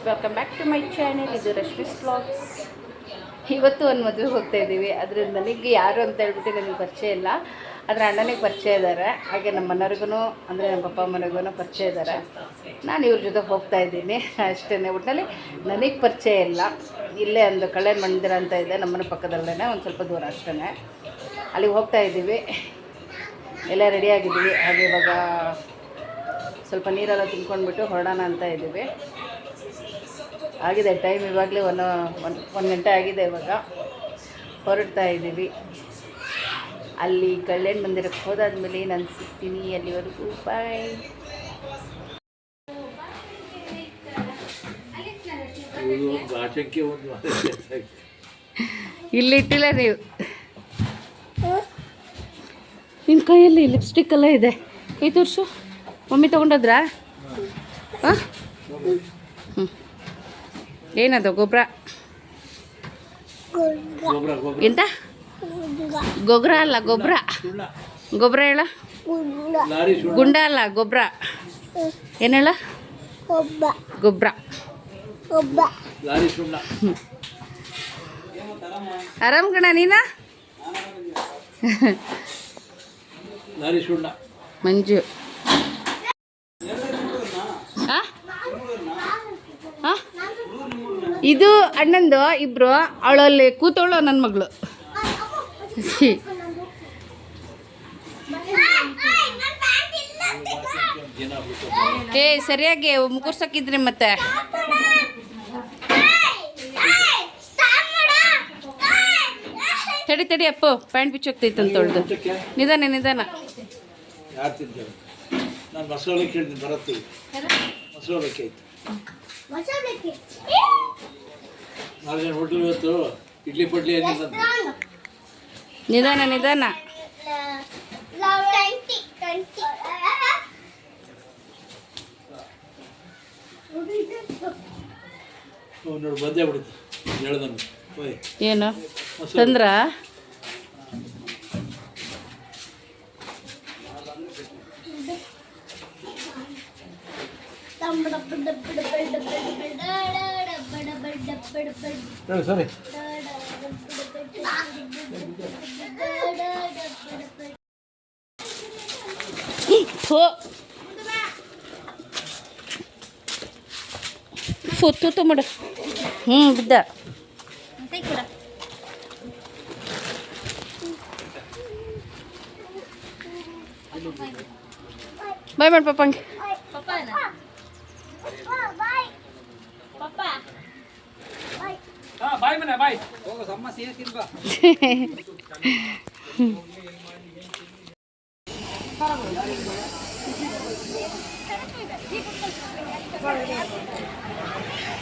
Welcome back to my channel. ಇದು Rashmi's vlogs. ಇವತ್ತು ಒಂದು ಮದುವೆಗೆ ಹೋಗ್ತಾ ಇದ್ದೀವಿ. ಅದ್ರ ನನಗೆ ಯಾರು ಅಂತ ಹೇಳ್ಬಿಟ್ಟು ನನಗೆ ಪರಿಚಯ ಇಲ್ಲ, ಆದರೆ ಅಣ್ಣನಿಗೆ ಪರಿಚಯ ಇದ್ದಾರೆ. ಹಾಗೆ ನಮ್ಮ ಮನೆಯವ್ರಿಗೂ ಅಂದರೆ ನಮ್ಮ ಪಪ್ಪ ಮನೆಗೂ ಪರಿಚಯ ಇದ್ದಾರೆ. ನಾನು ಇವ್ರ ಜೊತೆ ಹೋಗ್ತಾ ಇದ್ದೀನಿ ಅಷ್ಟೇ. ಒಟ್ಟಿನಲ್ಲಿ ನನಗೆ ಪರಿಚಯ ಇಲ್ಲ. ಇಲ್ಲೇ ಒಂದು ಕಲ್ಯಾಣ ಮಂದಿರ ಅಂತ ಇದೆ ನಮ್ಮನೆ ಪಕ್ಕದಲ್ಲೇ, ಒಂದು ಸ್ವಲ್ಪ ದೂರ ಅಷ್ಟೇ. ಅಲ್ಲಿಗೆ ಹೋಗ್ತಾ ಇದ್ದೀವಿ. ಎಲ್ಲ ರೆಡಿಯಾಗಿದ್ದೀವಿ. ಹಾಗೆ ಇವಾಗ ಸ್ವಲ್ಪ ನೀರೆಲ್ಲ ತುಂಬ್ಕೊಂಡ್ಬಿಟ್ಟು ಹೊರಡೋಣ ಅಂತ ಇದ್ದೀವಿ. ಆಗಿದೆ ಟೈಮ್, ಇವಾಗಲೇ ಒಂದು ಗಂಟೆ ಆಗಿದೆ. ಇವಾಗ ಹೊರಡ್ತಾ ಇದ್ದೀವಿ. ಅಲ್ಲಿ ಕಲ್ಯಾಣ ಮಂದಿರಕ್ಕೆ ಹೋದಾದ್ಮೇಲೆ ನಾನು ಸಿಗ್ತೀನಿ. ಅಲ್ಲಿವರೆಗೂ ಬಾಯ್. ಇಲ್ಲಿ ಇಟ್ಟಿಲ್ಲ ನೀವು. ನಿನ್ನ ಕೈಯಲ್ಲಿ ಲಿಪ್ಸ್ಟಿಕ್ ಎಲ್ಲ ಇದೆ. ಕೈ ತೋರಿಸು. ಮಮ್ಮಿ ತೊಗೊಂಡೋದ್ರಾ? ಹಾಂ, ಹ್ಞೂ. ಏನದು ಗೊಬ್ಬರ? ಎಂತ ಗೊಬ್ಬರ ಅಲ್ಲ, ಗೊಬ್ಬರ. ಗೊಬ್ಬರ ಹೇಳ. ಗುಂಡ ಅಲ್ಲ, ಗೊಬ್ಬರ. ಏನು ಹೇಳ? ಗೊಬ್ಬರ. ಆರಾಮ್ ಕಣ ನೀನಾ? ಮಂಜು. ಇದು ಅಣ್ಣಂದು ಇಬ್ರು. ಅವಳಲ್ಲಿ ಕೂತವಳು ನನ್ನ ಮಗಳು. ಏ ಸರಿಯಾಗಿ ಮುಗುರ್ಸಕ್ಕಿದ್ರಿ ಮತ್ತೆ. ತಡಿ ತಡಿ ಅಪ್ಪು, ಪ್ಯಾಂಟ್ ಬಿಚ್ಚೋಗ್ತೈತೆ ಅಂತ ತೊಳ್ದು. ನಿಧಾನ ನಿಧಾನ. ನಿಧಾನ ನಿಧಾನ. ಏನು ತಂದ್ರ? ಸರಿ ಫೋತು ಮಾಡ. ಬಿದ್ದ. ಬಾಯ್ ಮಾಡಿ ಪಪ್ಪಂಗೆ. ಬಾಯ್ ಮನೆ ಬಾಯ್. ಹೋಗೋ ಸಮಸ್ಯೆ ತಿನ್ಬಾ.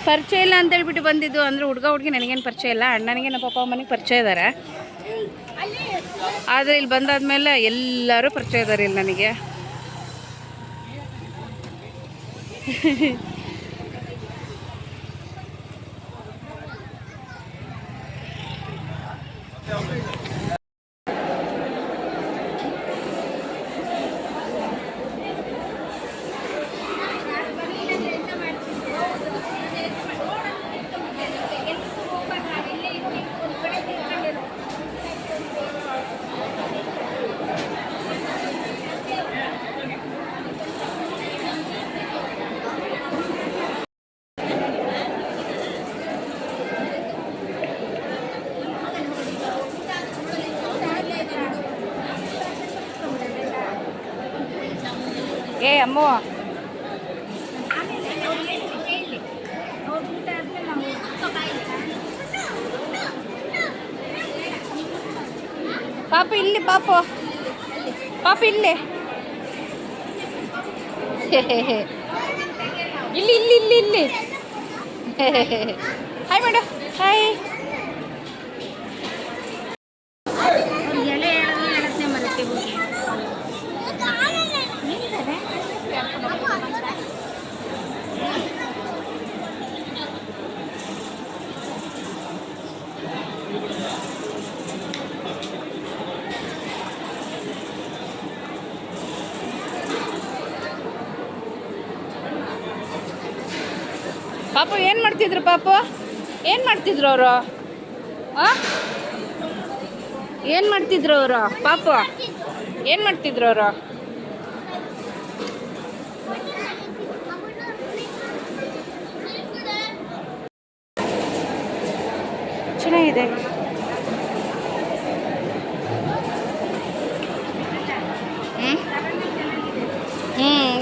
ಪರಿಚಯ ಇಲ್ಲ ಅಂತ ಹೇಳ್ಬಿಟ್ಟು ಬಂದಿದ್ದು. ಅಂದರೆ ಹುಡುಗ ಹುಡುಗಿ ನನಗೇನು ಪರಿಚಯ ಇಲ್ಲ. ಅಣ್ಣನಿಗೆ ನಮ್ಮ ಪಪ್ಪ ಅಮ್ಮನಿಗೆ ಪರಿಚಯ ಇದ್ದಾರೆ. ಆದರೆ ಇಲ್ಲಿ ಬಂದಾದ್ಮೇಲೆ ಎಲ್ಲರೂ ಪರಿಚಯ ಇದ್ದಾರೆ ಇಲ್ಲಿ ನನಗೆ. ಏ ಅಮ್ಮ, ಪಾಪ ಇಲ್ಲಿ, ಪಾಪು ಪಾಪ ಇಲ್ಲಿ. ಇಲ್ಲಿ ಇಲ್ಲಿ ಇಲ್ಲಿ ಇಲ್ಲಿ. Hi madam. ಹಾಯ್. ಪಾಪು ಏನು ಮಾಡ್ತಿದ್ರು ಪಾಪು? ಏನು ಮಾಡ್ತಿದ್ರು ಅವರು? ಏನು ಮಾಡ್ತಿದ್ರು ಅವರು? ಪಾಪು ಏನು ಮಾಡ್ತಿದ್ರು ಅವರು? ಚೆನ್ನಾಗಿದೆ.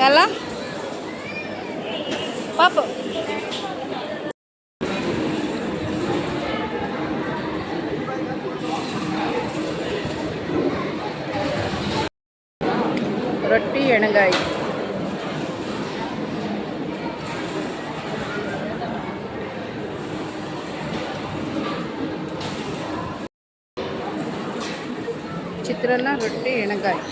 ಅಲ್ಲ ಪಾಪು? ರೊಟ್ಟಿ ಎಣಗಾಯಿ. ಚಿತ್ರಾನ್ನ, ರೊಟ್ಟಿ, ಎಣಗಾಯಿ.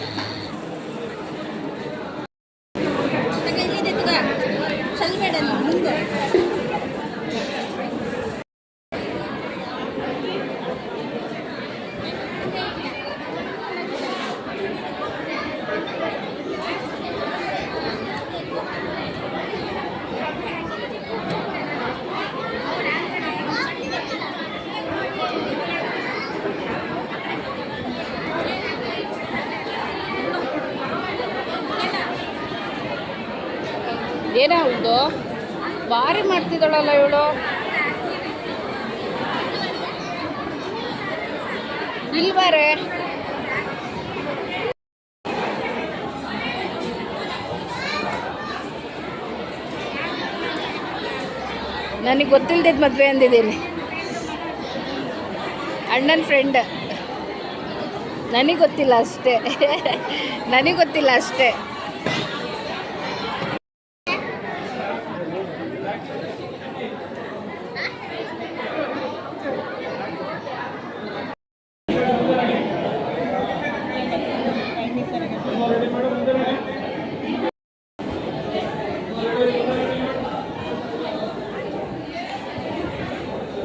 ಏನೇ ಅವಳು ಭಾರಿ ಮಾಡ್ತಿದ್ದಾಳಲ್ಲ ಇವಳು. ಇಲ್ವಾರೆ ನನಗೆ ಗೊತ್ತಿಲ್ಲದಿದ್ದು ಮದುವೆ ಅಂದಿದ್ದೀನಿ. ಅಣ್ಣನ ಫ್ರೆಂಡ್. ನನಗೆ ಗೊತ್ತಿಲ್ಲ ಅಷ್ಟೇ. ನನಗೆ ಗೊತ್ತಿಲ್ಲ ಅಷ್ಟೇ.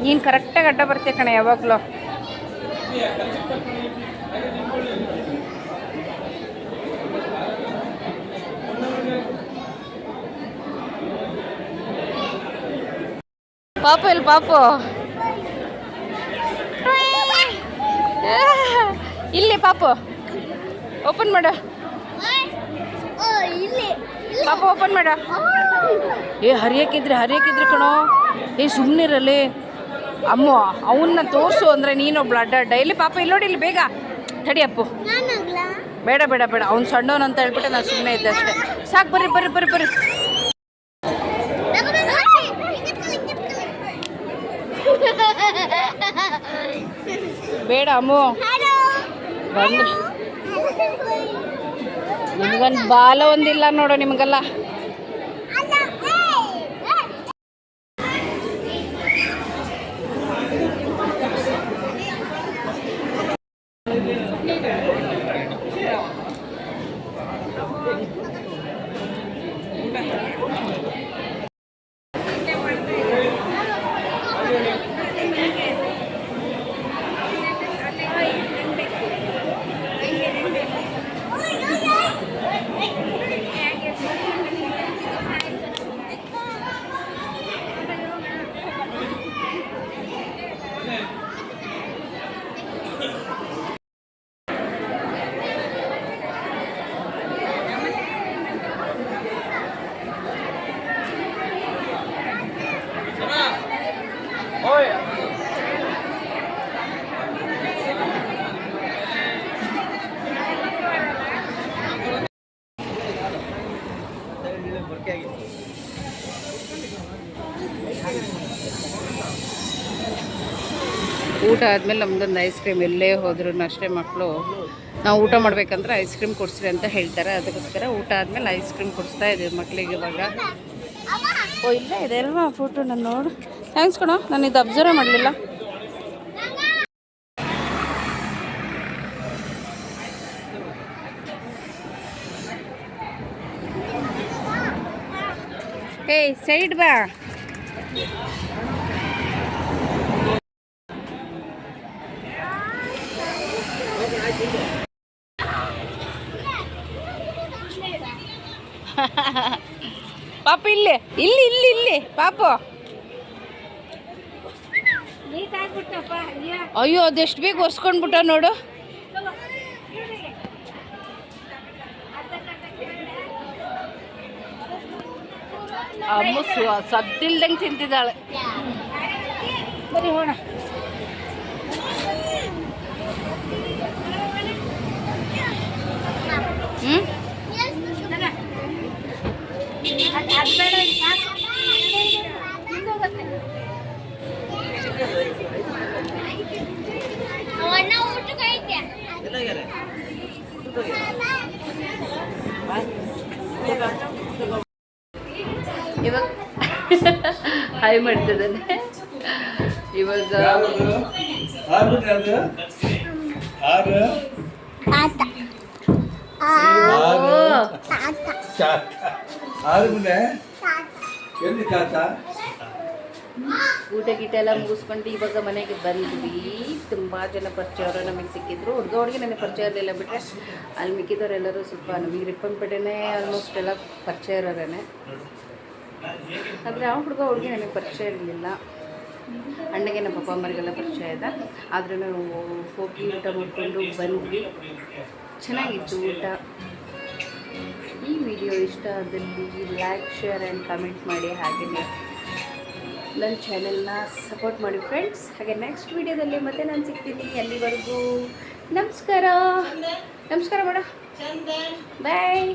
ನೀನು ಕರೆಕ್ಟಾಗಿ ಅಡ್ಡ ಬರ್ತೀಯ ಕಣೆ ಯಾವಾಗಲೂ. ಪಾಪು ಇಲ್ಲಿ ಪಾಪು. ಇಲ್ಲಿ ಪಾಪು ಓಪನ್ ಮಾಡು. ಪಾಪು ಓಪನ್ ಮಾಡು. ಹರಿಯಕ್ಕಿದ್ರೆ ಕಣೋ. ಸುಮ್ಮನಿರಲಿ ಅಮ್ಮ. ಅವನ್ನ ತೋರಿಸು ಅಂದರೆ ನೀನೊಬ್ಳು ಅಡ್ಡ ಡೈಲಿ. ಪಾಪ ಇಲ್ಲಿ ನೋಡಿ, ಇಲ್ಲಿ ಬೇಗ ತಡಿ ಅಪ್ಪು. ಬೇಡ ಬೇಡ ಬೇಡ, ಅವ್ನು ಸಣ್ಣವನು ಅಂತ ಹೇಳ್ಬಿಟ್ಟು ನಾನು ಸುಮ್ಮನೆ ಇದ್ದೆ ಅಷ್ಟೇ. ಸಾಕು, ಬರ್ರಿ ಬರ್ರಿ ಬರ್ರಿ ಬರ್ರಿ. ಬೇಡ ಅಮ್ಮು ಬಂದು. ನಿಮ್ಗೊಂದು ಬಾಲ ಒಂದಿಲ್ಲ ನೋಡು ನಿಮಗೆಲ್ಲ. ಊಟ ಆದಮೇಲೆ ನಮ್ದೊಂದು ಐಸ್ ಕ್ರೀಮ್ ಎಲ್ಲೇ ಹೋದ್ರೂ ಅಷ್ಟೇ ಮಕ್ಕಳು ನಾವು ಊಟ ಮಾಡಬೇಕಂದ್ರೆ ಐಸ್ ಕ್ರೀಮ್ ಕೊಡಿಸ್ರಿ ಅಂತ ಹೇಳ್ತಾರೆ. ಅದಕ್ಕೋಸ್ಕರ ಊಟ ಆದಮೇಲೆ ಐಸ್ ಕ್ರೀಮ್ ಕೊಡಿಸ್ತಾ ಇದ್ದೀವಿ ಮಕ್ಕಳಿಗೆ ಇವಾಗ. ಓ ಇಲ್ಲ ಇದೆ ಅಲ್ವಾ ಫೋಟೋ. ನಾನು ನೋಡು. ಥ್ಯಾಂಕ್ಸ್ ಕಣೋ, ನಾನು ಇದು ಅಬ್ಸರ್ವ್ ಮಾಡಲಿಲ್ಲ. ಏಯ್ ಸೈಡ್ ಬಾ. ಪಾಪು ಇಲ್ಲಿ ಇಲ್ಲಿ ಇಲ್ಲಿ ಇಲ್ಲಿ ಪಾಪು ಅಯ್ಯೋ ಅದೆಷ್ಟು ಬೇಗ ಒರೆಸ್ಕೊಂಡ್ಬಿಟ್ಟ ನೋಡು. ಅಮ್ಮ ಸದ್ದಿಲ್ದಂಗೆ ತಿಂತಿದ್ದಾಳೆ. ಬರೀ ಹೋಣ. ಹ್ಞೂ ಇವಾಗ ಹಾಯ್ ಮಾಡ್ತಿದ್ದಾನೆ ಇವಾಗ. ಊಟ ಗೀಟ ಎಲ್ಲ ಮುಗಿಸ್ಕೊಂಡು ಇವಾಗ ಮನೆಗೆ ಬಂದ್ವಿ. ತುಂಬ ಜನ ಪರಿಚಯವರು ನಮಗೆ ಸಿಕ್ಕಿದ್ರು. ಹುಡುಗ ನನಗೆ ಪರಿಚಯ ಇರಲಿಲ್ಲ, ಬಿಟ್ಟರೆ ಅಲ್ಲಿ ಮಿಕ್ಕಿದವರೆಲ್ಲರೂ ಸ್ವಲ್ಪ ನಮಗೆ ರಿಪ್ಪನ್ಪೇಟೆನೇ ಆಲ್ಮೋಸ್ಟ್ ಎಲ್ಲ ಪರಿಚಯ ಇರೋರೇನೆ. ಆದರೆ ಆ ಹುಡುಗಿ ನನಗೆ ಪರಿಚಯ ಇರಲಿಲ್ಲ. ಅಣ್ಣಗೆ ನಮ್ಮ ಪಪ್ಪ ಅಮ್ಮರಿಗೆಲ್ಲ ಪರಿಚಯ ಇದೆ. ಆದರೂ ನಾವು ಹೋಗಿ ಊಟ ಮಾಡಿಕೊಂಡು ಬಂದ್ವಿ. ಚೆನ್ನಾಗಿತ್ತು ಊಟ. ಈ ವಿಡಿಯೋ ಇಷ್ಟ ಆದಲ್ಲಿ ಲೈಕ್, ಶೇರ್ ಆ್ಯಂಡ್ ಕಮೆಂಟ್ ಮಾಡಿ. ಹಾಗೆಯೇ ನನ್ನ ಚಾನೆಲ್ನ ಸಪೋರ್ಟ್ ಮಾಡಿ ಫ್ರೆಂಡ್ಸ್. ಹಾಗೆ ನೆಕ್ಸ್ಟ್ ವಿಡಿಯೋದಲ್ಲಿ ಮತ್ತೆ ನಾನು ಸಿಗ್ತೀನಿ. ಅಲ್ಲಿವರೆಗೂ ನಮಸ್ಕಾರ. ನಮಸ್ಕಾರ ಮೇಡಮ್. ಬಾಯ್.